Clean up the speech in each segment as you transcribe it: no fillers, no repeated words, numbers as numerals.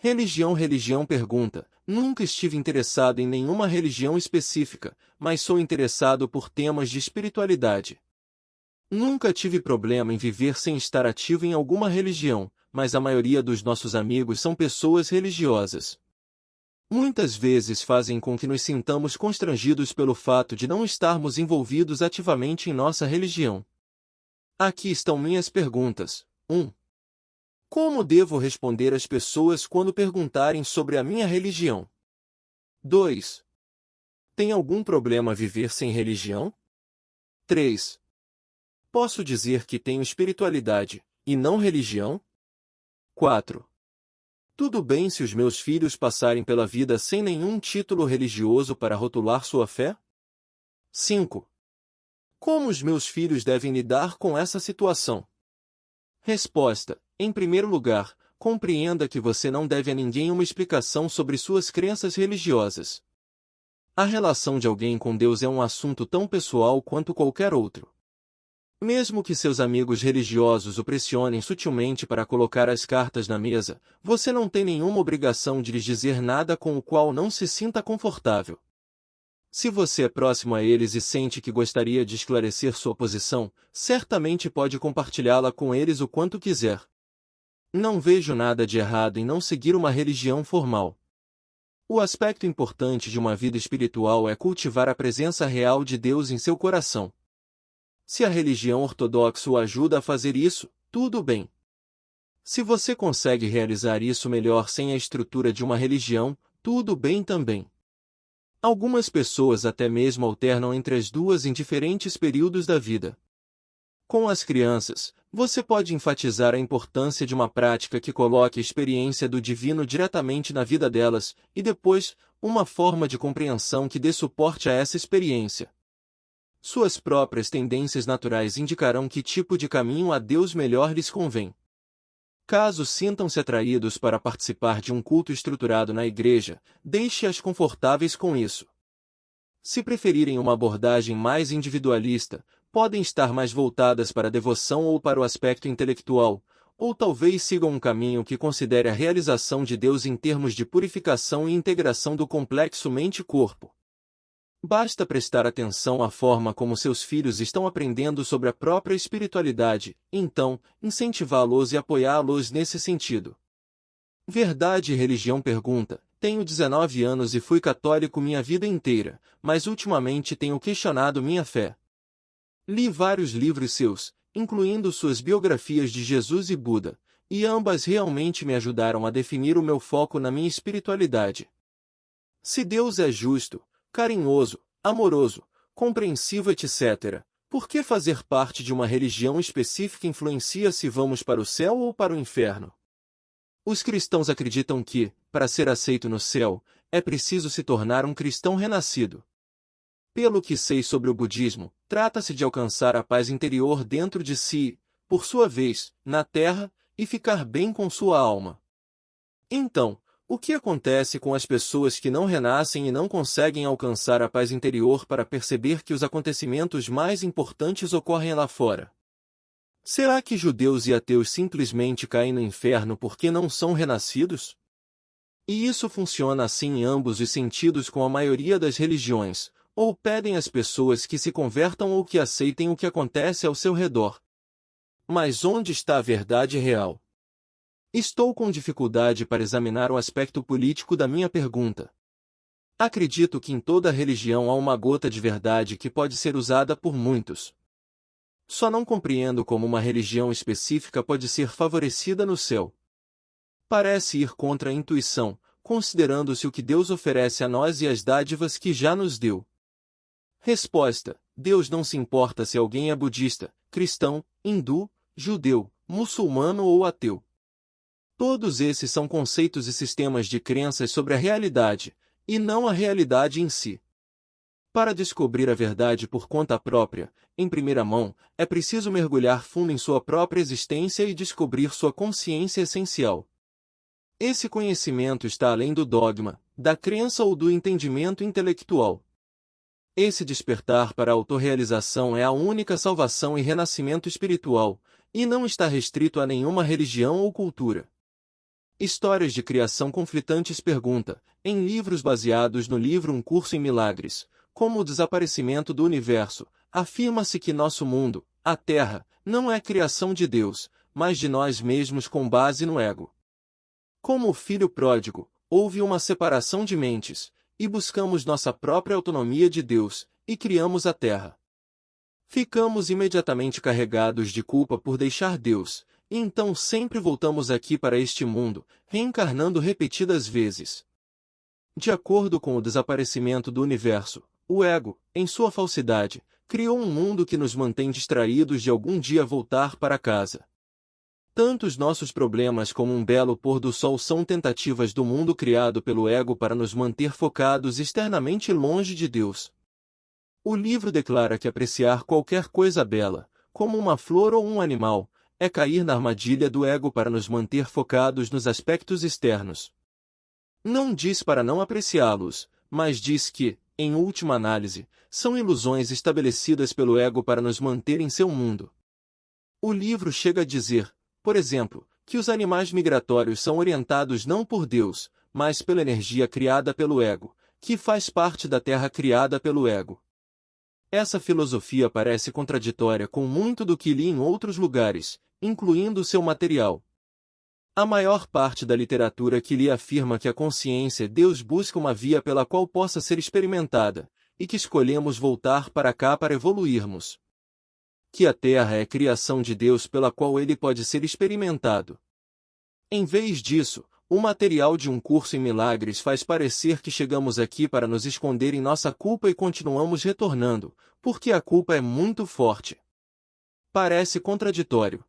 Religião pergunta: nunca estive interessado em nenhuma religião específica, mas sou interessado por temas de espiritualidade. Nunca tive problema em viver sem estar ativo em alguma religião, mas a maioria dos nossos amigos são pessoas religiosas. Muitas vezes fazem com que nos sintamos constrangidos pelo fato de não estarmos envolvidos ativamente em nossa religião. Aqui estão minhas perguntas. 1. Como devo responder às pessoas quando perguntarem sobre a minha religião? 2. Tem algum problema viver sem religião? 3. Posso dizer que tenho espiritualidade, e não religião? 4. Tudo bem se os meus filhos passarem pela vida sem nenhum título religioso para rotular sua fé? 5. Como os meus filhos devem lidar com essa situação? Resposta: em primeiro lugar, compreenda que você não deve a ninguém uma explicação sobre suas crenças religiosas. A relação de alguém com Deus é um assunto tão pessoal quanto qualquer outro. Mesmo que seus amigos religiosos o pressionem sutilmente para colocar as cartas na mesa, você não tem nenhuma obrigação de lhes dizer nada com o qual não se sinta confortável. Se você é próximo a eles e sente que gostaria de esclarecer sua posição, certamente pode compartilhá-la com eles o quanto quiser. Não vejo nada de errado em não seguir uma religião formal. O aspecto importante de uma vida espiritual é cultivar a presença real de Deus em seu coração. Se a religião ortodoxa o ajuda a fazer isso, tudo bem. Se você consegue realizar isso melhor sem a estrutura de uma religião, tudo bem também. Algumas pessoas até mesmo alternam entre as duas em diferentes períodos da vida. Com as crianças, você pode enfatizar a importância de uma prática que coloque a experiência do divino diretamente na vida delas, e depois, uma forma de compreensão que dê suporte a essa experiência. Suas próprias tendências naturais indicarão que tipo de caminho a Deus melhor lhes convém. Caso sintam-se atraídos para participar de um culto estruturado na igreja, deixe-as confortáveis com isso. Se preferirem uma abordagem mais individualista, podem estar mais voltadas para a devoção ou para o aspecto intelectual, ou talvez sigam um caminho que considere a realização de Deus em termos de purificação e integração do complexo mente-corpo. Basta prestar atenção à forma como seus filhos estão aprendendo sobre a própria espiritualidade, então, incentivá-los e apoiá-los nesse sentido. Verdade e religião pergunta: tenho 19 anos e fui católico minha vida inteira, mas ultimamente tenho questionado minha fé. Li vários livros seus, incluindo suas biografias de Jesus e Buda, e ambas realmente me ajudaram a definir o meu foco na minha espiritualidade. Se Deus é justo, carinhoso, amoroso, compreensivo, etc., por que fazer parte de uma religião específica influencia se vamos para o céu ou para o inferno? Os cristãos acreditam que, para ser aceito no céu, é preciso se tornar um cristão renascido. Pelo que sei sobre o budismo, trata-se de alcançar a paz interior dentro de si, por sua vez, na terra, e ficar bem com sua alma. Então, o que acontece com as pessoas que não renascem e não conseguem alcançar a paz interior para perceber que os acontecimentos mais importantes ocorrem lá fora? Será que judeus e ateus simplesmente caem no inferno porque não são renascidos? E isso funciona assim em ambos os sentidos com a maioria das religiões, ou pedem às pessoas que se convertam ou que aceitem o que acontece ao seu redor. Mas onde está a verdade real? Estou com dificuldade para examinar o aspecto político da minha pergunta. Acredito que em toda religião há uma gota de verdade que pode ser usada por muitos. Só não compreendo como uma religião específica pode ser favorecida no céu. Parece ir contra a intuição, considerando-se o que Deus oferece a nós e as dádivas que já nos deu. Resposta: Deus não se importa se alguém é budista, cristão, hindu, judeu, muçulmano ou ateu. Todos esses são conceitos e sistemas de crenças sobre a realidade, e não a realidade em si. Para descobrir a verdade por conta própria, em primeira mão, é preciso mergulhar fundo em sua própria existência e descobrir sua consciência essencial. Esse conhecimento está além do dogma, da crença ou do entendimento intelectual. Esse despertar para a autorrealização é a única salvação e renascimento espiritual, e não está restrito a nenhuma religião ou cultura. Histórias de Criação Conflitantes pergunta, em livros baseados no livro Um Curso em Milagres, como o desaparecimento do universo, afirma-se que nosso mundo, a Terra, não é criação de Deus, mas de nós mesmos com base no ego. Como o filho pródigo, houve uma separação de mentes, e buscamos nossa própria autonomia de Deus, e criamos a Terra. Ficamos imediatamente carregados de culpa por deixar Deus, e então sempre voltamos aqui para este mundo, reencarnando repetidas vezes. De acordo com o desaparecimento do universo, o ego, em sua falsidade, criou um mundo que nos mantém distraídos de algum dia voltar para casa. Tanto os nossos problemas como um belo pôr do sol são tentativas do mundo criado pelo ego para nos manter focados externamente longe de Deus. O livro declara que apreciar qualquer coisa bela, como uma flor ou um animal, é cair na armadilha do ego para nos manter focados nos aspectos externos. Não diz para não apreciá-los, mas diz que, em última análise, são ilusões estabelecidas pelo ego para nos manter em seu mundo. O livro chega a dizer, por exemplo, que os animais migratórios são orientados não por Deus, mas pela energia criada pelo ego, que faz parte da terra criada pelo ego. Essa filosofia parece contraditória com muito do que li em outros lugares, incluindo seu material. A maior parte da literatura que li afirma que a consciência Deus busca uma via pela qual possa ser experimentada, e que escolhemos voltar para cá para evoluirmos. Que a Terra é criação de Deus pela qual ele pode ser experimentado. Em vez disso, o material de Um Curso em Milagres faz parecer que chegamos aqui para nos esconder em nossa culpa e continuamos retornando, porque a culpa é muito forte. Parece contraditório.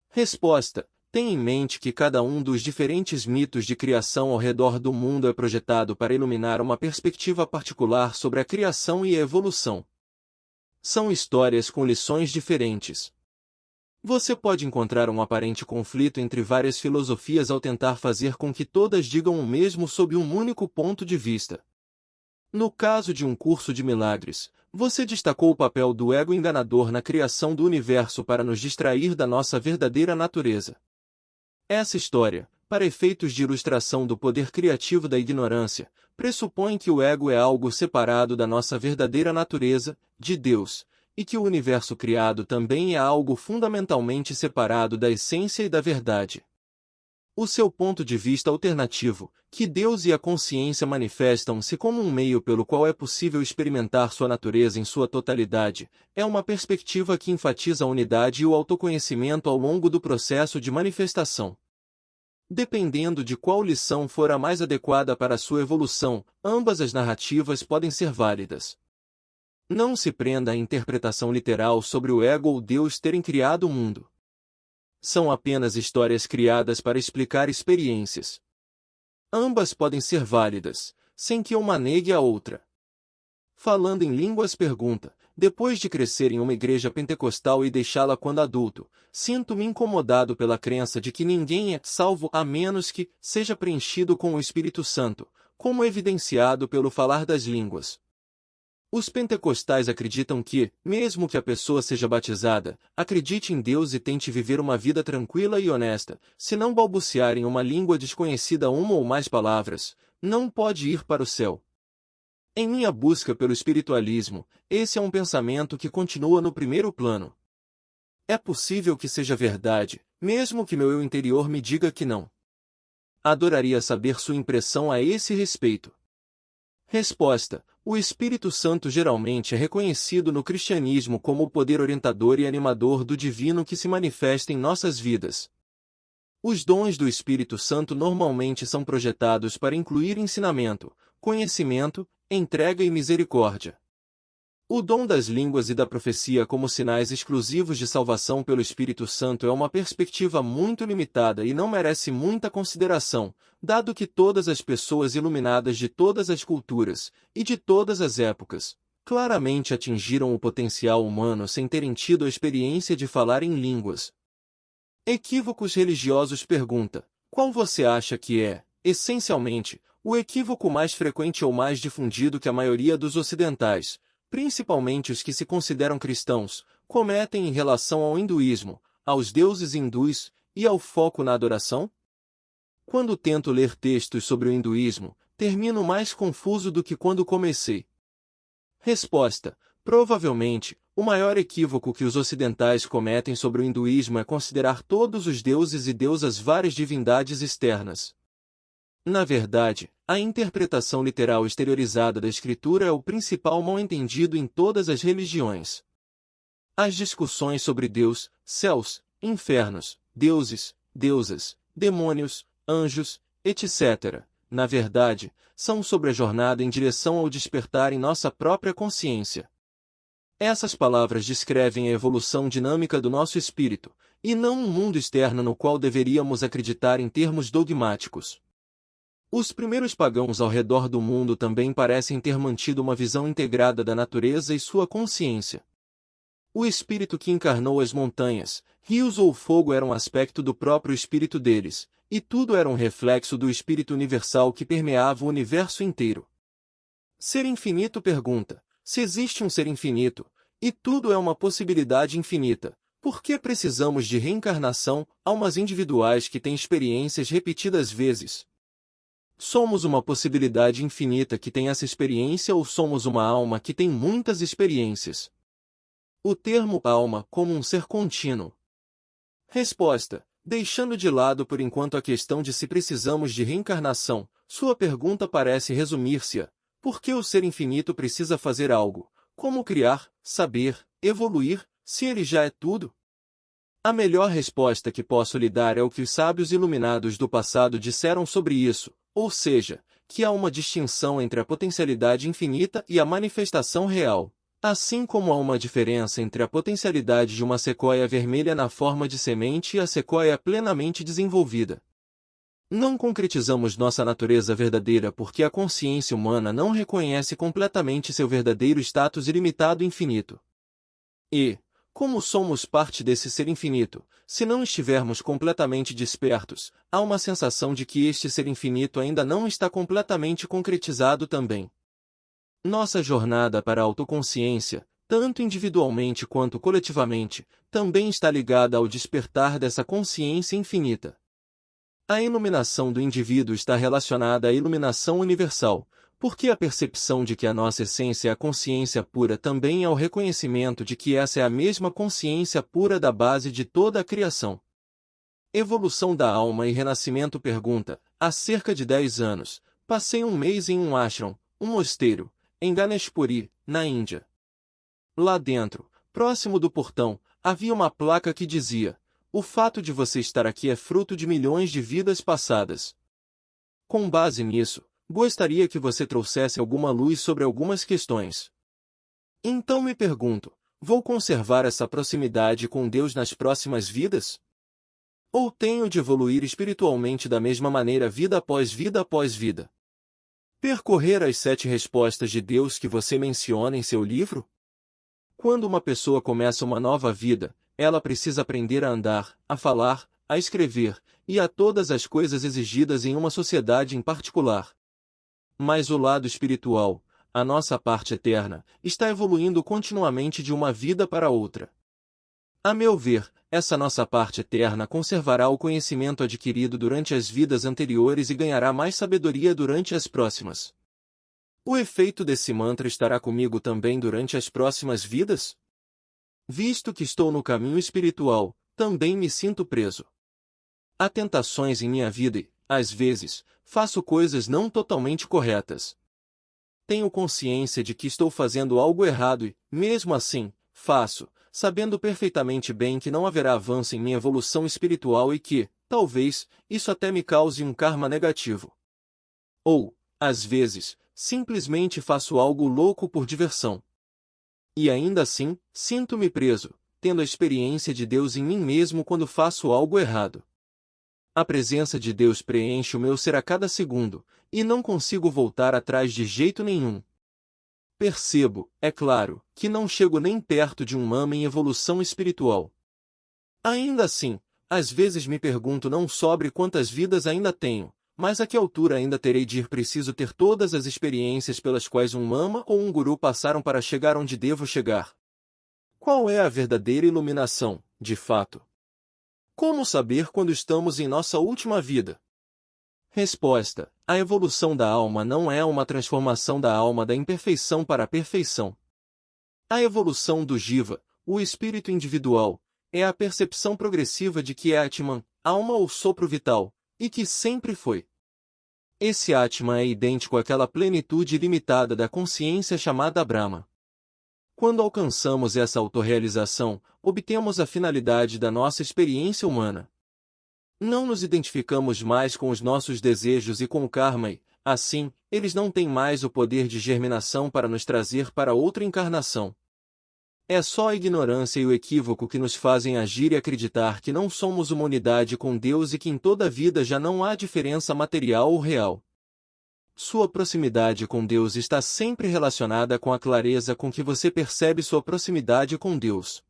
Resposta: tenha em mente que cada um dos diferentes mitos de criação ao redor do mundo é projetado para iluminar uma perspectiva particular sobre a criação e a evolução. São histórias com lições diferentes. Você pode encontrar um aparente conflito entre várias filosofias ao tentar fazer com que todas digam o mesmo sob um único ponto de vista. No caso de Um Curso de Milagres, você destacou o papel do ego enganador na criação do universo para nos distrair da nossa verdadeira natureza. Essa história, para efeitos de ilustração do poder criativo da ignorância, pressupõe que o ego é algo separado da nossa verdadeira natureza, de Deus, e que o universo criado também é algo fundamentalmente separado da essência e da verdade. O seu ponto de vista alternativo, que Deus e a consciência manifestam-se como um meio pelo qual é possível experimentar sua natureza em sua totalidade, é uma perspectiva que enfatiza a unidade e o autoconhecimento ao longo do processo de manifestação. Dependendo de qual lição for a mais adequada para sua evolução, ambas as narrativas podem ser válidas. Não se prenda à interpretação literal sobre o ego ou Deus terem criado o mundo. São apenas histórias criadas para explicar experiências. Ambas podem ser válidas, sem que uma negue a outra. Falando em línguas pergunta, depois de crescer em uma igreja pentecostal e deixá-la quando adulto, sinto-me incomodado pela crença de que ninguém é salvo a menos que seja preenchido com o Espírito Santo, como evidenciado pelo falar das línguas. Os pentecostais acreditam que, mesmo que a pessoa seja batizada, acredite em Deus e tente viver uma vida tranquila e honesta, se não balbuciar em uma língua desconhecida uma ou mais palavras, não pode ir para o céu. Em minha busca pelo espiritualismo, esse é um pensamento que continua no primeiro plano. É possível que seja verdade, mesmo que meu eu interior me diga que não. Adoraria saber sua impressão a esse respeito. Resposta: o Espírito Santo geralmente é reconhecido no cristianismo como o poder orientador e animador do divino que se manifesta em nossas vidas. Os dons do Espírito Santo normalmente são projetados para incluir ensinamento, conhecimento, entrega e misericórdia. O dom das línguas e da profecia como sinais exclusivos de salvação pelo Espírito Santo é uma perspectiva muito limitada e não merece muita consideração, dado que todas as pessoas iluminadas de todas as culturas, e de todas as épocas, claramente atingiram o potencial humano sem terem tido a experiência de falar em línguas. Equívocos religiosos pergunta: qual você acha que é, essencialmente, o equívoco mais frequente ou mais difundido que a maioria dos ocidentais, principalmente os que se consideram cristãos, cometem em relação ao hinduísmo, aos deuses hindus e ao foco na adoração? Quando tento ler textos sobre o hinduísmo, termino mais confuso do que quando comecei. Resposta: provavelmente, o maior equívoco que os ocidentais cometem sobre o hinduísmo é considerar todos os deuses e deusas várias divindades externas. Na verdade, a interpretação literal exteriorizada da escritura é o principal mal-entendido em todas as religiões. As discussões sobre Deus, céus, infernos, deuses, deusas, demônios, anjos, etc., na verdade, são sobre a jornada em direção ao despertar em nossa própria consciência. Essas palavras descrevem a evolução dinâmica do nosso espírito, e não um mundo externo no qual deveríamos acreditar em termos dogmáticos. Os primeiros pagãos ao redor do mundo também parecem ter mantido uma visão integrada da natureza e sua consciência. O espírito que encarnou as montanhas, rios ou fogo era um aspecto do próprio espírito deles, e tudo era um reflexo do espírito universal que permeava o universo inteiro. Ser infinito pergunta: se existe um ser infinito, e tudo é uma possibilidade infinita, por que precisamos de reencarnação, almas individuais que têm experiências repetidas vezes? Somos uma possibilidade infinita que tem essa experiência ou somos uma alma que tem muitas experiências? O termo alma como um ser contínuo. Resposta: deixando de lado por enquanto a questão de se precisamos de reencarnação, sua pergunta parece resumir-se a: por que o ser infinito precisa fazer algo? Como criar, saber, evoluir, se ele já é tudo? A melhor resposta que posso lhe dar é o que os sábios iluminados do passado disseram sobre isso, ou seja, que há uma distinção entre a potencialidade infinita e a manifestação real. Assim como há uma diferença entre a potencialidade de uma sequoia vermelha na forma de semente e a sequoia plenamente desenvolvida. Não concretizamos nossa natureza verdadeira porque a consciência humana não reconhece completamente seu verdadeiro status ilimitado e infinito. E, como somos parte desse ser infinito, se não estivermos completamente despertos, há uma sensação de que este ser infinito ainda não está completamente concretizado também. Nossa jornada para a autoconsciência, tanto individualmente quanto coletivamente, também está ligada ao despertar dessa consciência infinita. A iluminação do indivíduo está relacionada à iluminação universal, porque a percepção de que a nossa essência é a consciência pura também é o reconhecimento de que essa é a mesma consciência pura da base de toda a criação. Evolução da alma e renascimento pergunta: há cerca de 10 anos, passei um mês em um ashram, um mosteiro, em Ganeshpuri, na Índia. Lá dentro, próximo do portão, havia uma placa que dizia: o fato de você estar aqui é fruto de milhões de vidas passadas. Com base nisso, gostaria que você trouxesse alguma luz sobre algumas questões. Então me pergunto: vou conservar essa proximidade com Deus nas próximas vidas? Ou tenho de evoluir espiritualmente da mesma maneira vida após vida após vida? Percorrer as 7 respostas de Deus que você menciona em seu livro? Quando uma pessoa começa uma nova vida, ela precisa aprender a andar, a falar, a escrever, e a todas as coisas exigidas em uma sociedade em particular. Mas o lado espiritual, a nossa parte eterna, está evoluindo continuamente de uma vida para outra. A meu ver, essa nossa parte eterna conservará o conhecimento adquirido durante as vidas anteriores e ganhará mais sabedoria durante as próximas. O efeito desse mantra estará comigo também durante as próximas vidas? Visto que estou no caminho espiritual, também me sinto preso. Há tentações em minha vida e, às vezes, faço coisas não totalmente corretas. Tenho consciência de que estou fazendo algo errado e, mesmo assim, faço, sabendo perfeitamente bem que não haverá avanço em minha evolução espiritual e que, talvez, isso até me cause um karma negativo. Ou, às vezes, simplesmente faço algo louco por diversão. E ainda assim, sinto-me preso, tendo a experiência de Deus em mim mesmo quando faço algo errado. A presença de Deus preenche o meu ser a cada segundo, e não consigo voltar atrás de jeito nenhum. Percebo, é claro, que não chego nem perto de um mama em evolução espiritual. Ainda assim, às vezes me pergunto não sobre quantas vidas ainda tenho, mas a que altura ainda terei de ir. Preciso ter todas as experiências pelas quais um mama ou um guru passaram para chegar onde devo chegar. Qual é a verdadeira iluminação, de fato? Como saber quando estamos em nossa última vida? Resposta: a evolução da alma não é uma transformação da alma da imperfeição para a perfeição. A evolução do Jiva, o espírito individual, é a percepção progressiva de que é Atman, alma ou sopro vital, e que sempre foi. Esse Atman é idêntico àquela plenitude ilimitada da consciência chamada Brahma. Quando alcançamos essa autorrealização, obtemos a finalidade da nossa experiência humana. Não nos identificamos mais com os nossos desejos e com o karma e, assim, eles não têm mais o poder de germinação para nos trazer para outra encarnação. É só a ignorância e o equívoco que nos fazem agir e acreditar que não somos uma unidade com Deus e que em toda a vida já não há diferença material ou real. Sua proximidade com Deus está sempre relacionada com a clareza com que você percebe sua proximidade com Deus.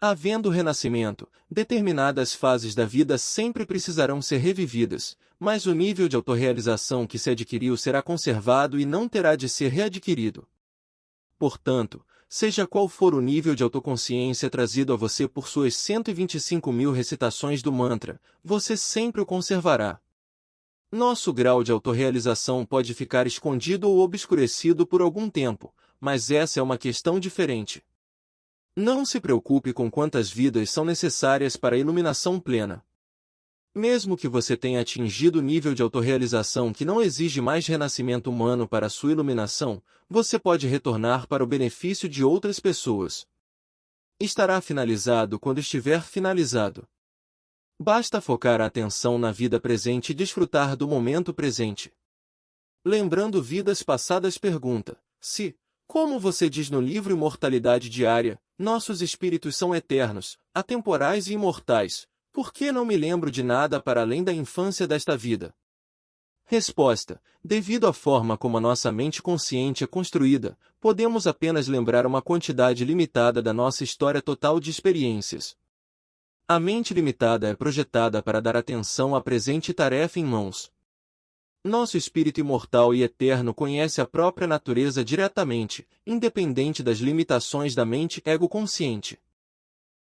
Havendo renascimento, determinadas fases da vida sempre precisarão ser revividas, mas o nível de autorrealização que se adquiriu será conservado e não terá de ser readquirido. Portanto, seja qual for o nível de autoconsciência trazido a você por suas 125.000 recitações do mantra, você sempre o conservará. Nosso grau de autorrealização pode ficar escondido ou obscurecido por algum tempo, mas essa é uma questão diferente. Não se preocupe com quantas vidas são necessárias para a iluminação plena. Mesmo que você tenha atingido o nível de autorrealização que não exige mais renascimento humano para sua iluminação, você pode retornar para o benefício de outras pessoas. Estará finalizado quando estiver finalizado. Basta focar a atenção na vida presente e desfrutar do momento presente. Lembrando vidas passadas pergunta, se, como você diz no livro Imortalidade Diária, nossos espíritos são eternos, atemporais e imortais, por que não me lembro de nada para além da infância desta vida? Resposta: devido à forma como a nossa mente consciente é construída, podemos apenas lembrar uma quantidade limitada da nossa história total de experiências. A mente limitada é projetada para dar atenção à presente tarefa em mãos. Nosso espírito imortal e eterno conhece a própria natureza diretamente, independente das limitações da mente ego-consciente.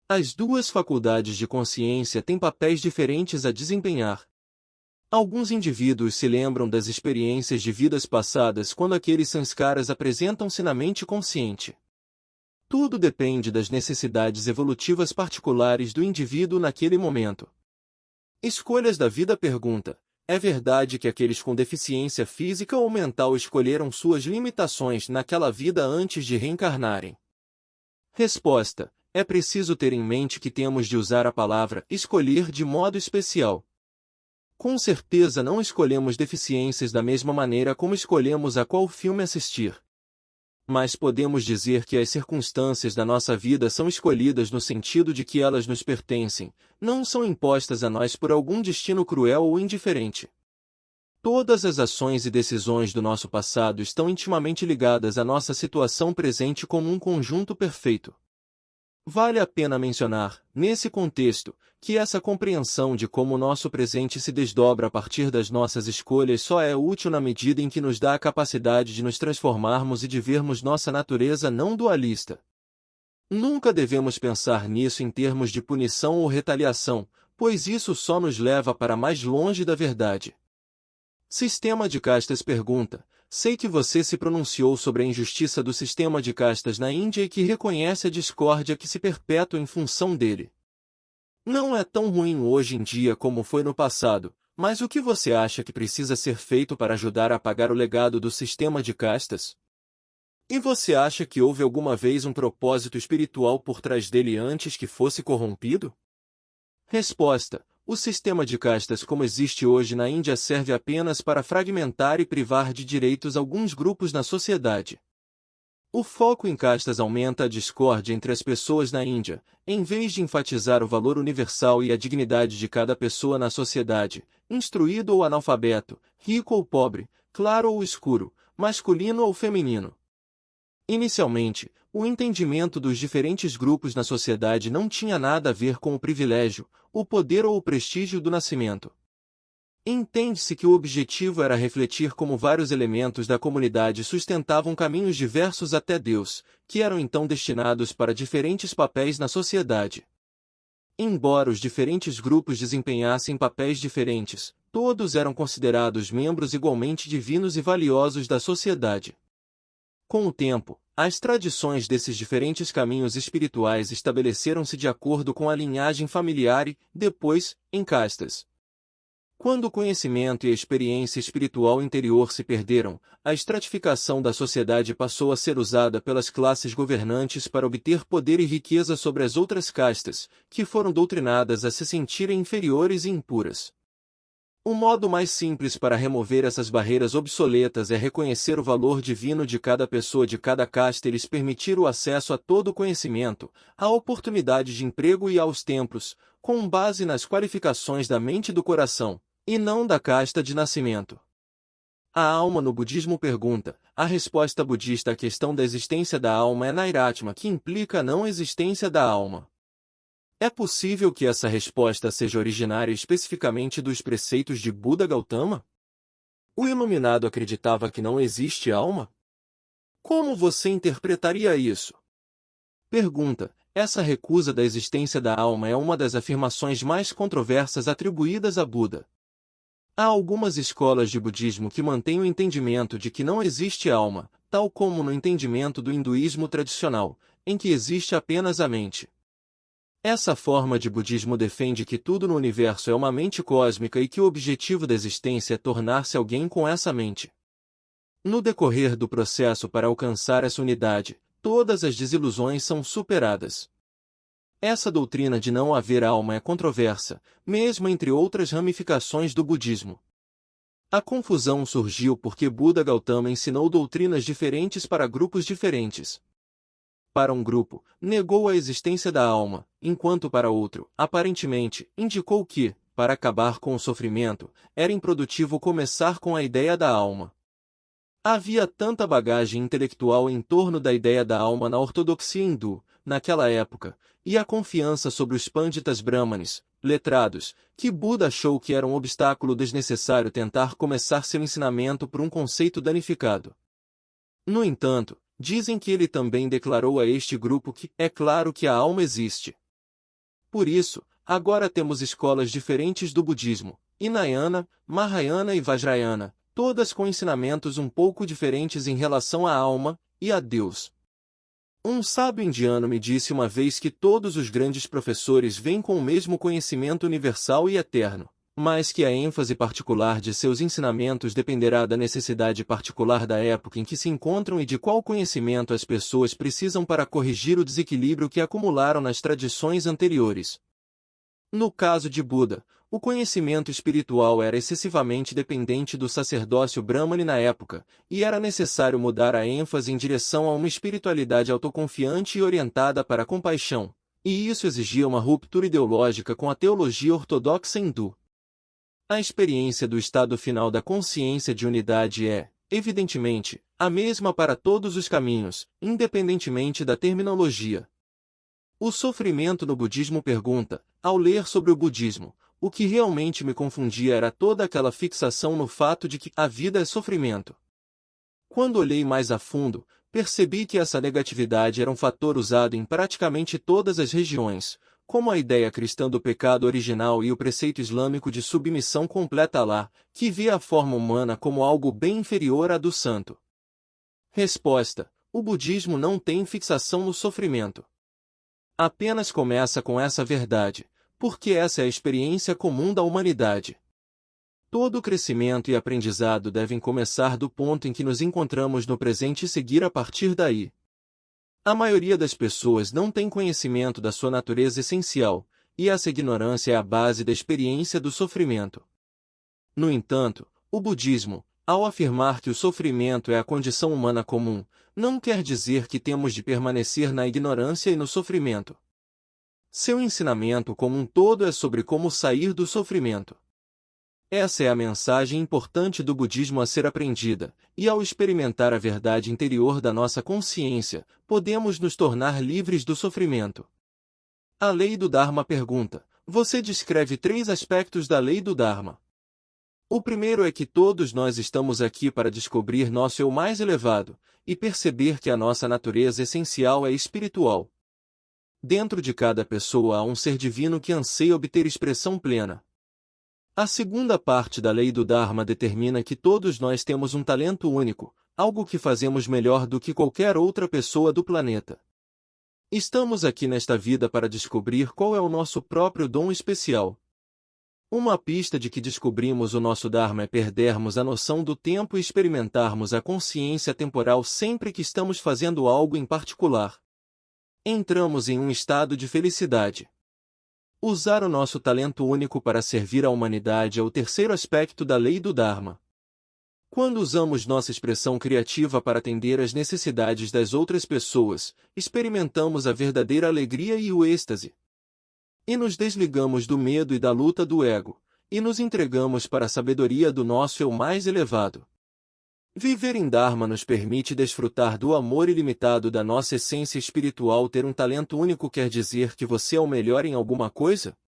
As duas faculdades de consciência têm papéis diferentes a desempenhar. Alguns indivíduos se lembram das experiências de vidas passadas quando aqueles sanskaras apresentam-se na mente consciente. Tudo depende das necessidades evolutivas particulares do indivíduo naquele momento. Escolhas da vida pergunta: é verdade que aqueles com deficiência física ou mental escolheram suas limitações naquela vida antes de reencarnarem? Resposta: é preciso ter em mente que temos de usar a palavra escolher de modo especial. Com certeza não escolhemos deficiências da mesma maneira como escolhemos a qual filme assistir. Mas podemos dizer que as circunstâncias da nossa vida são escolhidas no sentido de que elas nos pertencem, não são impostas a nós por algum destino cruel ou indiferente. Todas as ações e decisões do nosso passado estão intimamente ligadas à nossa situação presente como um conjunto perfeito. Vale a pena mencionar, nesse contexto, que essa compreensão de como o nosso presente se desdobra a partir das nossas escolhas só é útil na medida em que nos dá a capacidade de nos transformarmos e de vermos nossa natureza não dualista. Nunca devemos pensar nisso em termos de punição ou retaliação, pois isso só nos leva para mais longe da verdade. Sistema de castas pergunta: sei que você se pronunciou sobre a injustiça do sistema de castas na Índia e que reconhece a discórdia que se perpetua em função dele. Não é tão ruim hoje em dia como foi no passado, mas o que você acha que precisa ser feito para ajudar a apagar o legado do sistema de castas? E você acha que houve alguma vez um propósito espiritual por trás dele antes que fosse corrompido? Resposta: o sistema de castas como existe hoje na Índia serve apenas para fragmentar e privar de direitos alguns grupos na sociedade. O foco em castas aumenta a discórdia entre as pessoas na Índia, em vez de enfatizar o valor universal e a dignidade de cada pessoa na sociedade, instruído ou analfabeto, rico ou pobre, claro ou escuro, masculino ou feminino. Inicialmente, o entendimento dos diferentes grupos na sociedade não tinha nada a ver com o privilégio, o poder ou o prestígio do nascimento. Entende-se que o objetivo era refletir como vários elementos da comunidade sustentavam caminhos diversos até Deus, que eram então destinados para diferentes papéis na sociedade. Embora os diferentes grupos desempenhassem papéis diferentes, todos eram considerados membros igualmente divinos e valiosos da sociedade. Com o tempo, as tradições desses diferentes caminhos espirituais estabeleceram-se de acordo com a linhagem familiar e, depois, em castas. Quando o conhecimento e a experiência espiritual interior se perderam, a estratificação da sociedade passou a ser usada pelas classes governantes para obter poder e riqueza sobre as outras castas, que foram doutrinadas a se sentirem inferiores e impuras. O modo mais simples para remover essas barreiras obsoletas é reconhecer o valor divino de cada pessoa de cada casta e lhes permitir o acesso a todo o conhecimento, a oportunidade de emprego e aos templos, com base nas qualificações da mente e do coração, e não da casta de nascimento. A alma no budismo pergunta. A resposta budista à questão da existência da alma é Nairatma, que implica a não existência da alma. É possível que essa resposta seja originária especificamente dos preceitos de Buda Gautama? O iluminado acreditava que não existe alma? Como você interpretaria isso? Pergunta. Essa recusa da existência da alma é uma das afirmações mais controversas atribuídas a Buda. Há algumas escolas de budismo que mantêm o entendimento de que não existe alma, tal como no entendimento do hinduísmo tradicional, em que existe apenas a mente. Essa forma de budismo defende que tudo no universo é uma mente cósmica e que o objetivo da existência é tornar-se alguém com essa mente. No decorrer do processo para alcançar essa unidade, todas as desilusões são superadas. Essa doutrina de não haver alma é controversa, mesmo entre outras ramificações do budismo. A confusão surgiu porque Buda Gautama ensinou doutrinas diferentes para grupos diferentes. Para um grupo, negou a existência da alma, enquanto para outro, aparentemente, indicou que, para acabar com o sofrimento, era improdutivo começar com a ideia da alma. Havia tanta bagagem intelectual em torno da ideia da alma na ortodoxia hindu, naquela época, e a confiança sobre os Panditas Brahmanes, letrados, que Buda achou que era um obstáculo desnecessário tentar começar seu ensinamento por um conceito danificado. No entanto, dizem que ele também declarou a este grupo que é claro que a alma existe. Por isso, agora temos escolas diferentes do budismo, Hinayana, Mahayana e Vajrayana, todas com ensinamentos um pouco diferentes em relação à alma e a Deus. Um sábio indiano me disse uma vez que todos os grandes professores vêm com o mesmo conhecimento universal e eterno, mas que a ênfase particular de seus ensinamentos dependerá da necessidade particular da época em que se encontram e de qual conhecimento as pessoas precisam para corrigir o desequilíbrio que acumularam nas tradições anteriores. No caso de Buda, o conhecimento espiritual era excessivamente dependente do sacerdócio Brahmane na época, e era necessário mudar a ênfase em direção a uma espiritualidade autoconfiante e orientada para a compaixão, e isso exigia uma ruptura ideológica com a teologia ortodoxa hindu. A experiência do estado final da consciência de unidade é, evidentemente, a mesma para todos os caminhos, independentemente da terminologia. O sofrimento no budismo pergunta, ao ler sobre o budismo, o que realmente me confundia era toda aquela fixação no fato de que a vida é sofrimento. Quando olhei mais a fundo, percebi que essa negatividade era um fator usado em praticamente todas as regiões, como a ideia cristã do pecado original e o preceito islâmico de submissão completa a Allah, que via a forma humana como algo bem inferior à do santo. Resposta: o budismo não tem fixação no sofrimento. Apenas começa com essa verdade, porque essa é a experiência comum da humanidade. Todo crescimento e aprendizado devem começar do ponto em que nos encontramos no presente e seguir a partir daí. A maioria das pessoas não tem conhecimento da sua natureza essencial, e essa ignorância é a base da experiência do sofrimento. No entanto, o budismo, ao afirmar que o sofrimento é a condição humana comum, não quer dizer que temos de permanecer na ignorância e no sofrimento. Seu ensinamento como um todo é sobre como sair do sofrimento. Essa é a mensagem importante do budismo a ser aprendida, e ao experimentar a verdade interior da nossa consciência, podemos nos tornar livres do sofrimento. A lei do Dharma pergunta: você descreve 3 aspectos da lei do Dharma. O primeiro é que todos nós estamos aqui para descobrir nosso eu mais elevado, e perceber que a nossa natureza essencial é espiritual. Dentro de cada pessoa há um ser divino que anseia obter expressão plena. A segunda parte da lei do Dharma determina que todos nós temos um talento único, algo que fazemos melhor do que qualquer outra pessoa do planeta. Estamos aqui nesta vida para descobrir qual é o nosso próprio dom especial. Uma pista de que descobrimos o nosso Dharma é perdermos a noção do tempo e experimentarmos a consciência temporal sempre que estamos fazendo algo em particular. Entramos em um estado de felicidade. Usar o nosso talento único para servir à humanidade é o terceiro aspecto da lei do Dharma. Quando usamos nossa expressão criativa para atender às necessidades das outras pessoas, experimentamos a verdadeira alegria e o êxtase. E nos desligamos do medo e da luta do ego, e nos entregamos para a sabedoria do nosso eu mais elevado. Viver em Dharma nos permite desfrutar do amor ilimitado da nossa essência espiritual. Ter um talento único quer dizer que você é o melhor em alguma coisa?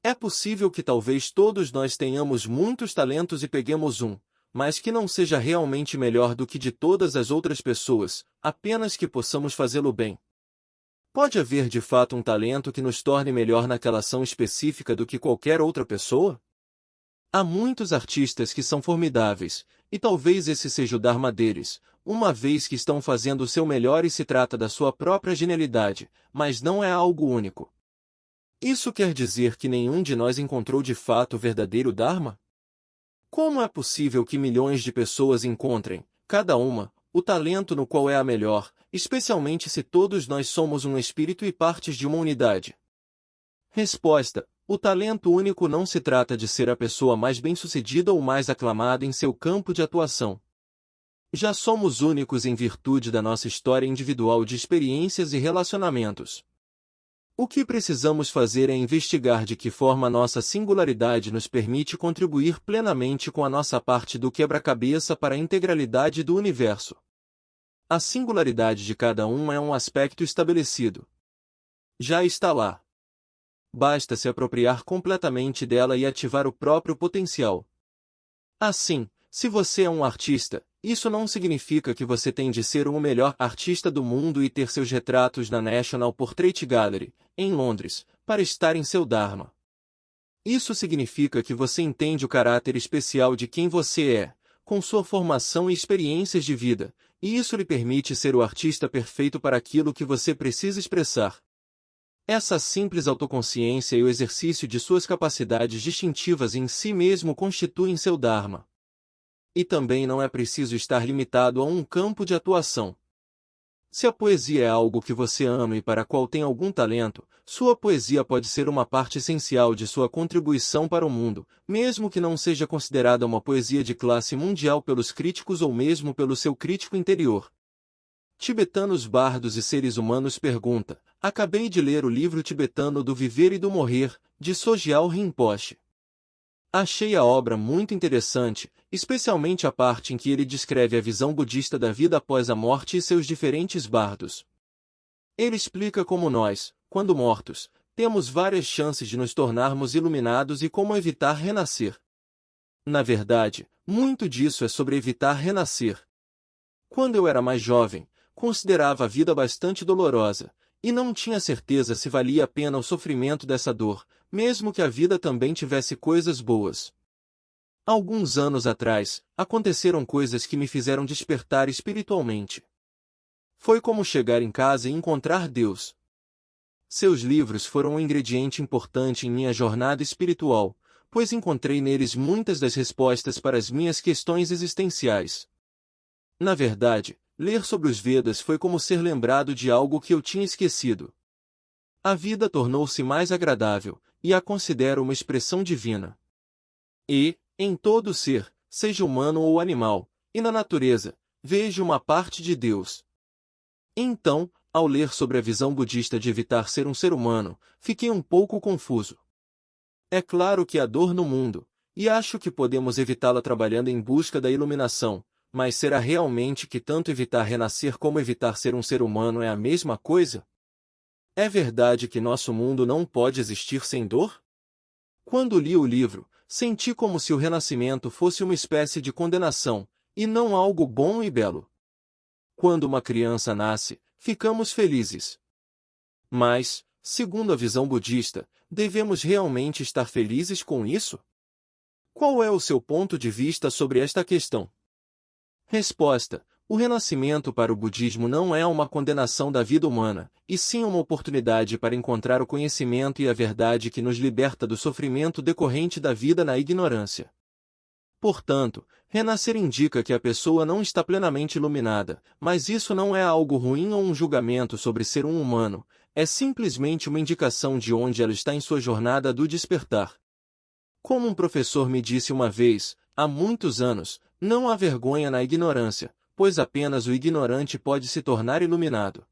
É possível que talvez todos nós tenhamos muitos talentos e peguemos um, mas que não seja realmente melhor do que de todas as outras pessoas, apenas que possamos fazê-lo bem. Pode haver de fato um talento que nos torne melhor naquela ação específica do que qualquer outra pessoa? Há muitos artistas que são formidáveis, e talvez esse seja o Dharma deles, uma vez que estão fazendo o seu melhor e se trata da sua própria genialidade, mas não é algo único. Isso quer dizer que nenhum de nós encontrou de fato o verdadeiro Dharma? Como é possível que milhões de pessoas encontrem, cada uma, o talento no qual é a melhor, especialmente se todos nós somos um espírito e partes de uma unidade? Resposta: o talento único não se trata de ser a pessoa mais bem-sucedida ou mais aclamada em seu campo de atuação. Já somos únicos em virtude da nossa história individual de experiências e relacionamentos. O que precisamos fazer é investigar de que forma nossa singularidade nos permite contribuir plenamente com a nossa parte do quebra-cabeça para a integralidade do universo. A singularidade de cada um é um aspecto estabelecido. Já está lá. Basta se apropriar completamente dela e ativar o próprio potencial. Assim, se você é um artista, isso não significa que você tem de ser o melhor artista do mundo e ter seus retratos na National Portrait Gallery, em Londres, para estar em seu Dharma. Isso significa que você entende o caráter especial de quem você é, com sua formação e experiências de vida, e isso lhe permite ser o artista perfeito para aquilo que você precisa expressar. Essa simples autoconsciência e o exercício de suas capacidades distintivas em si mesmo constituem seu Dharma. E também não é preciso estar limitado a um campo de atuação. Se a poesia é algo que você ama e para a qual tem algum talento, sua poesia pode ser uma parte essencial de sua contribuição para o mundo, mesmo que não seja considerada uma poesia de classe mundial pelos críticos ou mesmo pelo seu crítico interior. Tibetanos Bardos e Seres Humanos pergunta: acabei de ler o livro tibetano do Viver e do Morrer, de Sogyal Rinpoche. Achei a obra muito interessante, especialmente a parte em que ele descreve a visão budista da vida após a morte e seus diferentes bardos. Ele explica como nós, quando mortos, temos várias chances de nos tornarmos iluminados e como evitar renascer. Na verdade, muito disso é sobre evitar renascer. Quando eu era mais jovem, considerava a vida bastante dolorosa, e não tinha certeza se valia a pena o sofrimento dessa dor, mesmo que a vida também tivesse coisas boas. Alguns anos atrás, aconteceram coisas que me fizeram despertar espiritualmente. Foi como chegar em casa e encontrar Deus. Seus livros foram um ingrediente importante em minha jornada espiritual, pois encontrei neles muitas das respostas para as minhas questões existenciais. Na verdade, ler sobre os Vedas foi como ser lembrado de algo que eu tinha esquecido. A vida tornou-se mais agradável, e a considero uma expressão divina. E, em todo ser, seja humano ou animal, e na natureza, vejo uma parte de Deus. Então, ao ler sobre a visão budista de evitar ser um ser humano, fiquei um pouco confuso. É claro que há dor no mundo, e acho que podemos evitá-la trabalhando em busca da iluminação, mas será realmente que tanto evitar renascer como evitar ser um ser humano é a mesma coisa? É verdade que nosso mundo não pode existir sem dor? Quando li o livro, senti como se o renascimento fosse uma espécie de condenação, e não algo bom e belo. Quando uma criança nasce, ficamos felizes. Mas, segundo a visão budista, devemos realmente estar felizes com isso? Qual é o seu ponto de vista sobre esta questão? Resposta: o renascimento para o budismo não é uma condenação da vida humana, e sim uma oportunidade para encontrar o conhecimento e a verdade que nos liberta do sofrimento decorrente da vida na ignorância. Portanto, renascer indica que a pessoa não está plenamente iluminada, mas isso não é algo ruim ou um julgamento sobre ser um humano, é simplesmente uma indicação de onde ela está em sua jornada do despertar. Como um professor me disse uma vez, há muitos anos, não há vergonha na ignorância, pois apenas o ignorante pode se tornar iluminado.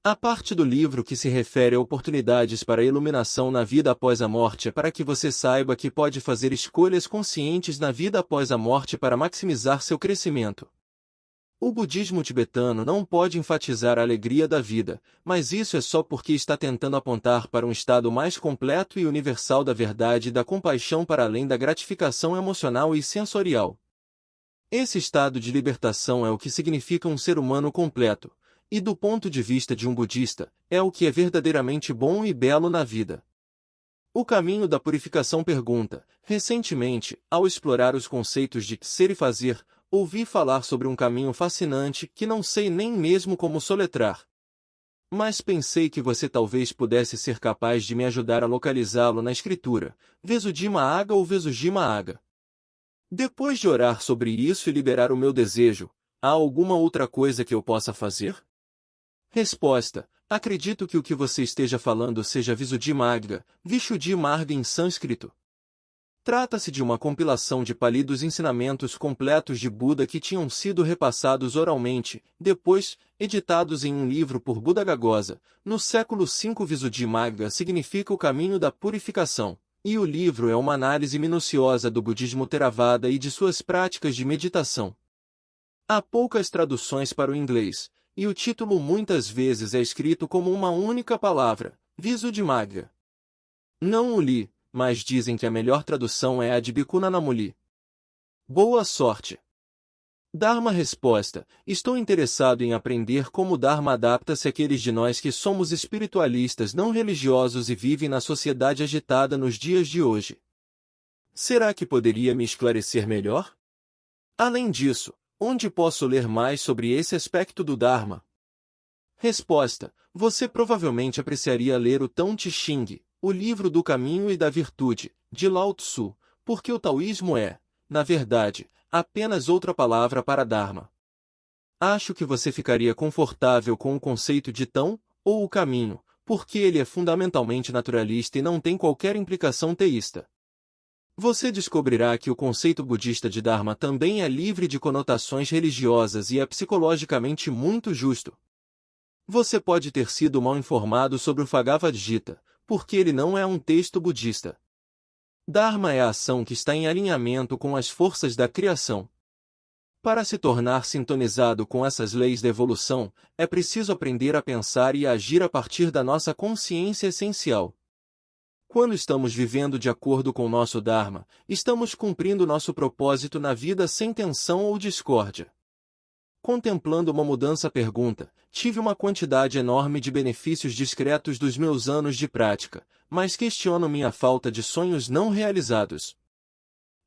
A parte do livro que se refere a oportunidades para a iluminação na vida após a morte é para que você saiba que pode fazer escolhas conscientes na vida após a morte para maximizar seu crescimento. O budismo tibetano não pode enfatizar a alegria da vida, mas isso é só porque está tentando apontar para um estado mais completo e universal da verdade e da compaixão para além da gratificação emocional e sensorial. Esse estado de libertação é o que significa um ser humano completo, e do ponto de vista de um budista, é o que é verdadeiramente bom e belo na vida. O caminho da purificação pergunta: recentemente, ao explorar os conceitos de ser e fazer, ouvi falar sobre um caminho fascinante que não sei nem mesmo como soletrar. Mas pensei que você talvez pudesse ser capaz de me ajudar a localizá-lo na escritura, Vesudhima-aga ou Vesudhima-aga. Depois de orar sobre isso e liberar o meu desejo, há alguma outra coisa que eu possa fazer? Resposta: acredito que o que você esteja falando seja Visuddhimagga, Vishuddhimagga em sânscrito. Trata-se de uma compilação de Pali dos ensinamentos completos de Buda que tinham sido repassados oralmente, depois, editados em um livro por Buddhaghosa. No século V, Visuddhimagga significa o caminho da purificação, e o livro é uma análise minuciosa do budismo Theravada e de suas práticas de meditação. Há poucas traduções para o inglês, e o título muitas vezes é escrito como uma única palavra, Visuddhimagga. Não o li, mas dizem que a melhor tradução é a de Bhikkhuna Namuli. Boa sorte! Dharma resposta: estou interessado em aprender como o Dharma adapta-se àqueles de nós que somos espiritualistas não religiosos e vivem na sociedade agitada nos dias de hoje. Será que poderia me esclarecer melhor? Além disso, onde posso ler mais sobre esse aspecto do Dharma? Resposta: você provavelmente apreciaria ler o Tao Te Ching, o livro do caminho e da virtude, de Lao Tzu, porque o taoísmo é, na verdade, apenas outra palavra para Dharma. Acho que você ficaria confortável com o conceito de Tao, ou o caminho, porque ele é fundamentalmente naturalista e não tem qualquer implicação teísta. Você descobrirá que o conceito budista de Dharma também é livre de conotações religiosas e é psicologicamente muito justo. Você pode ter sido mal informado sobre o Bhagavad Gita, porque ele não é um texto budista. Dharma é a ação que está em alinhamento com as forças da criação. Para se tornar sintonizado com essas leis da evolução, é preciso aprender a pensar e a agir a partir da nossa consciência essencial. Quando estamos vivendo de acordo com nosso Dharma, estamos cumprindo nosso propósito na vida sem tensão ou discórdia. Contemplando uma mudança pergunta, tive uma quantidade enorme de benefícios discretos dos meus anos de prática, mas questiono minha falta de sonhos não realizados.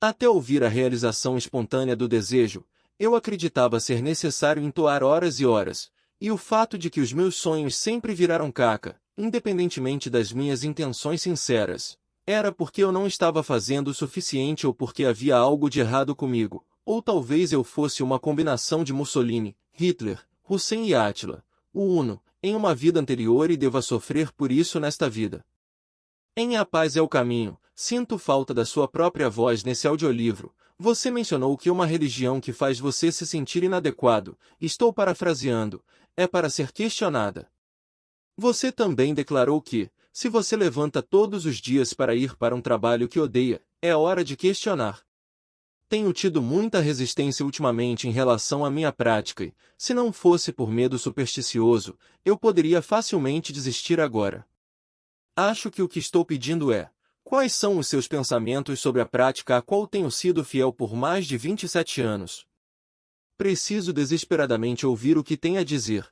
Até ouvir a realização espontânea do desejo, eu acreditava ser necessário entoar horas e horas, e o fato de que os meus sonhos sempre viraram caca, independentemente das minhas intenções sinceras, era porque eu não estava fazendo o suficiente ou porque havia algo de errado comigo, ou talvez eu fosse uma combinação de Mussolini, Hitler, Hussein e Átila, o Uno, em uma vida anterior e deva sofrer por isso nesta vida. Em A Paz é o Caminho, sinto falta da sua própria voz nesse audiolivro. Você mencionou que uma religião que faz você se sentir inadequado, estou parafraseando, é para ser questionada. Você também declarou que, se você levanta todos os dias para ir para um trabalho que odeia, é hora de questionar. Tenho tido muita resistência ultimamente em relação à minha prática e, se não fosse por medo supersticioso, eu poderia facilmente desistir agora. Acho que o que estou pedindo é: quais são os seus pensamentos sobre a prática a qual tenho sido fiel por mais de 27 anos? Preciso desesperadamente ouvir o que tem a dizer.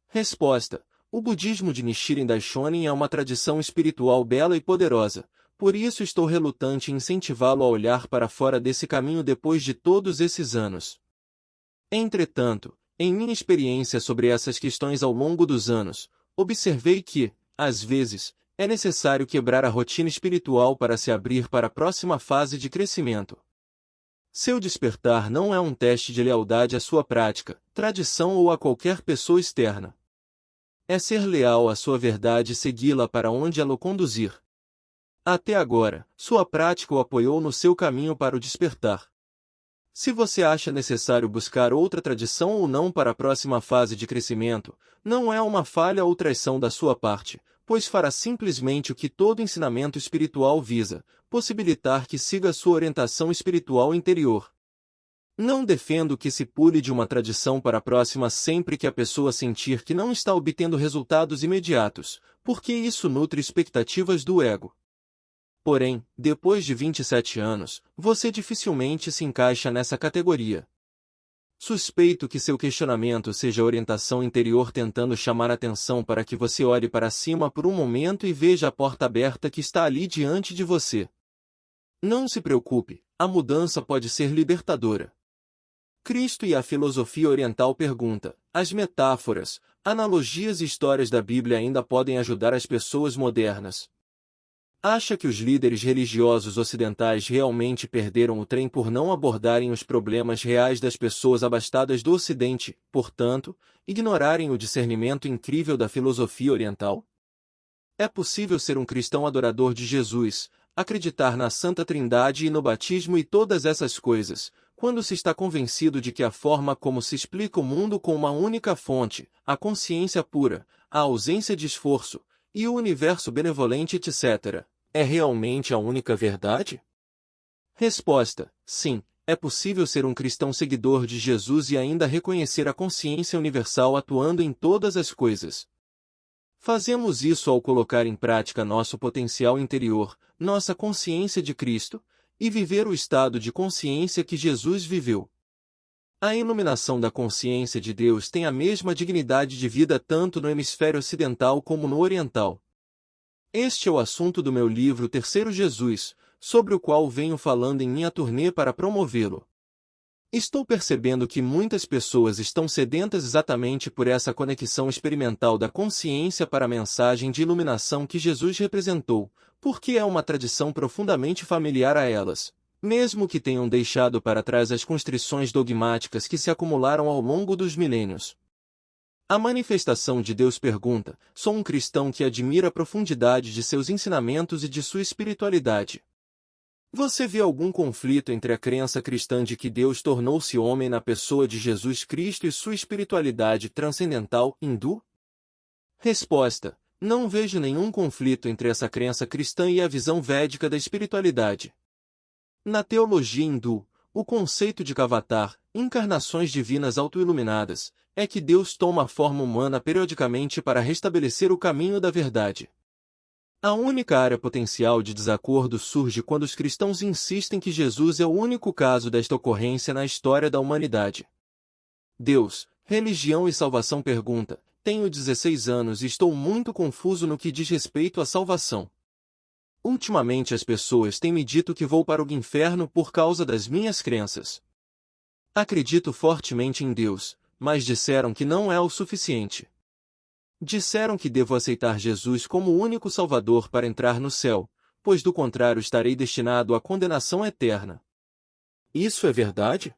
Resposta: o budismo de Nichiren Daishonin é uma tradição espiritual bela e poderosa, por isso estou relutante em incentivá-lo a olhar para fora desse caminho depois de todos esses anos. Entretanto, em minha experiência sobre essas questões ao longo dos anos, observei que, às vezes, é necessário quebrar a rotina espiritual para se abrir para a próxima fase de crescimento. Seu despertar não é um teste de lealdade à sua prática, tradição ou a qualquer pessoa externa. É ser leal à sua verdade e segui-la para onde ela o conduzir. Até agora, sua prática o apoiou no seu caminho para o despertar. Se você acha necessário buscar outra tradição ou não para a próxima fase de crescimento, não é uma falha ou traição da sua parte, pois fará simplesmente o que todo ensinamento espiritual visa, possibilitar que siga sua orientação espiritual interior. Não defendo que se pule de uma tradição para a próxima sempre que a pessoa sentir que não está obtendo resultados imediatos, porque isso nutre expectativas do ego. Porém, depois de 27 anos, você dificilmente se encaixa nessa categoria. Suspeito que seu questionamento seja a orientação interior tentando chamar atenção para que você olhe para cima por um momento e veja a porta aberta que está ali diante de você. Não se preocupe, a mudança pode ser libertadora. Cristo e a filosofia oriental pergunta: as metáforas, analogias e histórias da Bíblia ainda podem ajudar as pessoas modernas? Acha que os líderes religiosos ocidentais realmente perderam o trem por não abordarem os problemas reais das pessoas abastadas do Ocidente, portanto, ignorarem o discernimento incrível da filosofia oriental? É possível ser um cristão adorador de Jesus, acreditar na Santa Trindade e no batismo e todas essas coisas, quando se está convencido de que a forma como se explica o mundo com uma única fonte, a consciência pura, a ausência de esforço, e o universo benevolente etc., é realmente a única verdade? Resposta: sim, é possível ser um cristão seguidor de Jesus e ainda reconhecer a consciência universal atuando em todas as coisas. Fazemos isso ao colocar em prática nosso potencial interior, nossa consciência de Cristo, e viver o estado de consciência que Jesus viveu. A iluminação da consciência de Deus tem a mesma dignidade de vida tanto no hemisfério ocidental como no oriental. Este é o assunto do meu livro Terceiro Jesus, sobre o qual venho falando em minha turnê para promovê-lo. Estou percebendo que muitas pessoas estão sedentas exatamente por essa conexão experimental da consciência para a mensagem de iluminação que Jesus representou, porque é uma tradição profundamente familiar a elas, mesmo que tenham deixado para trás as constrições dogmáticas que se acumularam ao longo dos milênios. A manifestação de Deus pergunta: sou um cristão que admira a profundidade de seus ensinamentos e de sua espiritualidade. Você vê algum conflito entre a crença cristã de que Deus tornou-se homem na pessoa de Jesus Cristo e sua espiritualidade transcendental hindu? Resposta: não vejo nenhum conflito entre essa crença cristã e a visão védica da espiritualidade. Na teologia hindu, o conceito de Kavatar, encarnações divinas autoiluminadas, é que Deus toma a forma humana periodicamente para restabelecer o caminho da verdade. A única área potencial de desacordo surge quando os cristãos insistem que Jesus é o único caso desta ocorrência na história da humanidade. Deus, religião e salvação pergunta: tenho 16 anos e estou muito confuso no que diz respeito à salvação. Ultimamente as pessoas têm me dito que vou para o inferno por causa das minhas crenças. Acredito fortemente em Deus, mas disseram que não é o suficiente. Disseram que devo aceitar Jesus como o único Salvador para entrar no céu, pois do contrário estarei destinado à condenação eterna. Isso é verdade?